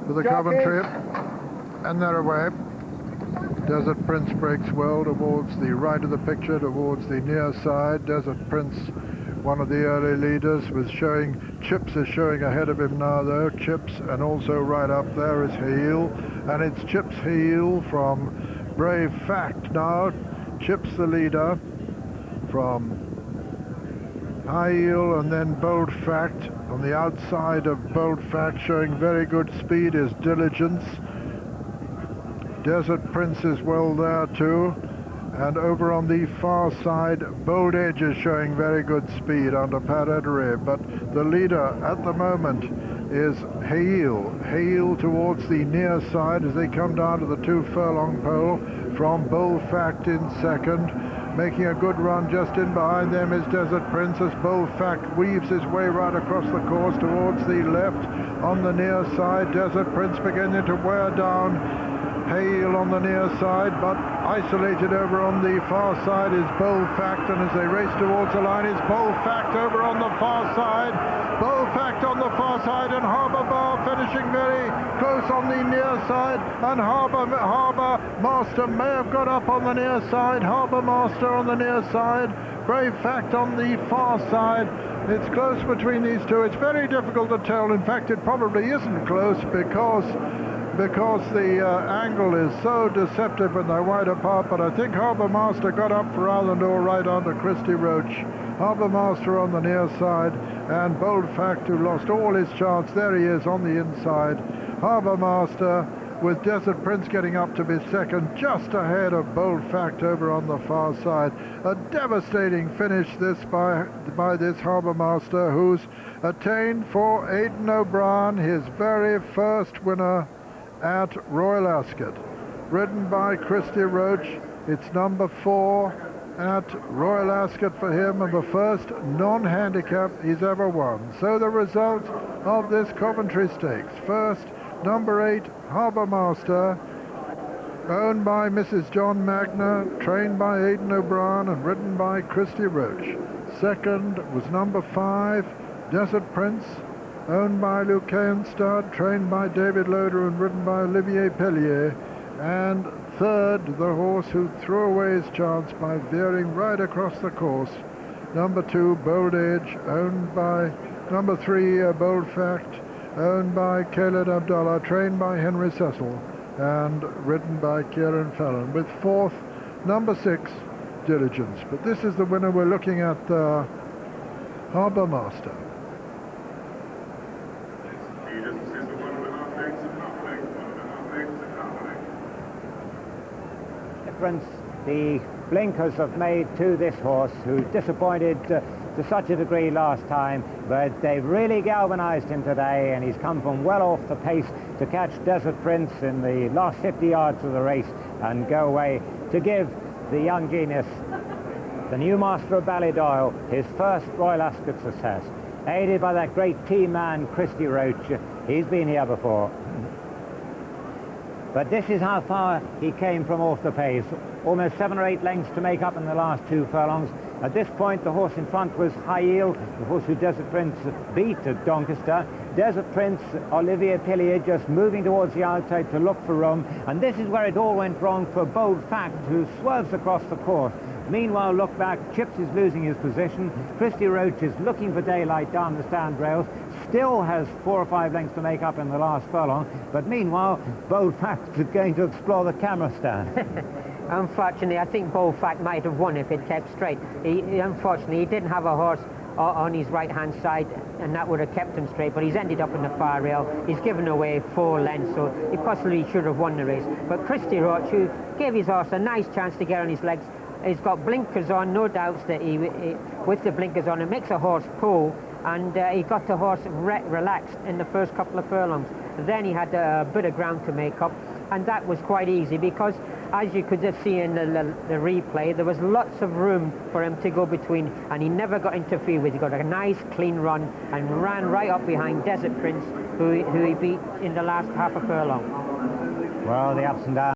for the Coventry, and they're away. Desert Prince breaks well towards the right of the picture, towards the near side. Desert Prince, one of the early leaders, was showing, Chips is showing ahead of him now though, Chips, and also right up there is Heel, and it's Chips Heel from Brave Fact now. Chips the leader from High Heel, and then Bold Fact. On the outside of Bold Fact, showing very good speed, is Diligence. Desert Prince is well there too, and over on the far side, Bold Edge is showing very good speed under Pat Edery, but the leader at the moment is Heel. Heel towards the near side as they come down to the 2 furlong pole, from Bold Fact in second. Making a good run just in behind them is Desert Prince as Bold Fact weaves his way right across the course towards the left. On the near side, Desert Prince beginning to wear down Hale on the near side, but isolated over on the far side is Bold Fact, and as they race towards the line is Bold Fact over on the far side. Bold Fact on the far side, and Harbour finishing very close on the near side, and Harbour Master may have got up on the near side. Harbour Master on the near side, Brave Fact on the far side. It's close between these two. It's very difficult to tell. In fact, it probably isn't close because the angle is so deceptive when they're wide apart, but I think Harbour Master got up for Islandor right onto Christy Roach. Harbour Master on the near side, and Bold Fact, who lost all his chance, there he is on the inside. Harbour Master with Desert Prince getting up to be second, just ahead of Bold Fact over on the far side. A devastating finish this by this Harbour Master, who's attained for Aidan O'Brien his very first winner at Royal Ascot. Ridden by Christy Roach, it's number 4 at Royal Ascot for him, and the first non-handicap he's ever won. So the result of this Coventry Stakes: first, number 8, Harbour Master, owned by Mrs. John Magna, trained by Aidan O'Brien and ridden by Christy Roach. Second was number 5, Desert Prince, owned by Lucayan Stud, trained by David Loader and ridden by Olivier Pellier. And third, the horse who threw away his chance by veering right across the course, number 2, Bold Edge, owned by number 3, Bold Fact, owned by Khaled Abdallah, trained by Henry Cecil and ridden by Kieran Fallon, with fourth, number 6, Diligence. But this is the winner we're looking at, Harbour Master. The blinkers have made to this horse, who disappointed to such a degree last time, but they've really galvanized him today, and he's come from well off the pace to catch Desert Prince in the last 50 yards of the race and go away to give the young genius, the new master of Ballydoyle, his first Royal Ascot success, aided by that great team man Christy Roach. He's been here before. But this is how far he came from off the pace. Almost 7 or 8 lengths to make up in the last 2 furlongs. At this point, the horse in front was High Heel, the horse who Desert Prince beat at Doncaster. Desert Prince, Olivier Pellier, just moving towards the outside to look for room. And this is where it all went wrong for Bold Fact, who swerves across the course. Meanwhile, look back, Chips is losing his position. Christy Roach is looking for daylight down the stand rails. Still has 4 or 5 lengths to make up in the last furlong. But meanwhile, Bold Fact is going to explore the camera stand. Unfortunately, I think Bold Fact might have won if it kept straight. Unfortunately, he didn't have a horse on his right-hand side, and that would have kept him straight, but he's ended up in the far rail. He's given away 4 lengths, so he possibly should have won the race. But Christy Roach, who gave his horse a nice chance to get on his legs, he's got blinkers on, no doubts that he with the blinkers on, it makes a horse pull, and he got the horse relaxed in the first couple of furlongs. Then he had a bit of ground to make up, and that was quite easy because, as you could see in the replay, there was lots of room for him to go between, and he never got interfered with. He got a nice clean run and ran right up behind Desert Prince, who he beat in the last half a furlong. Well, the ups and downs.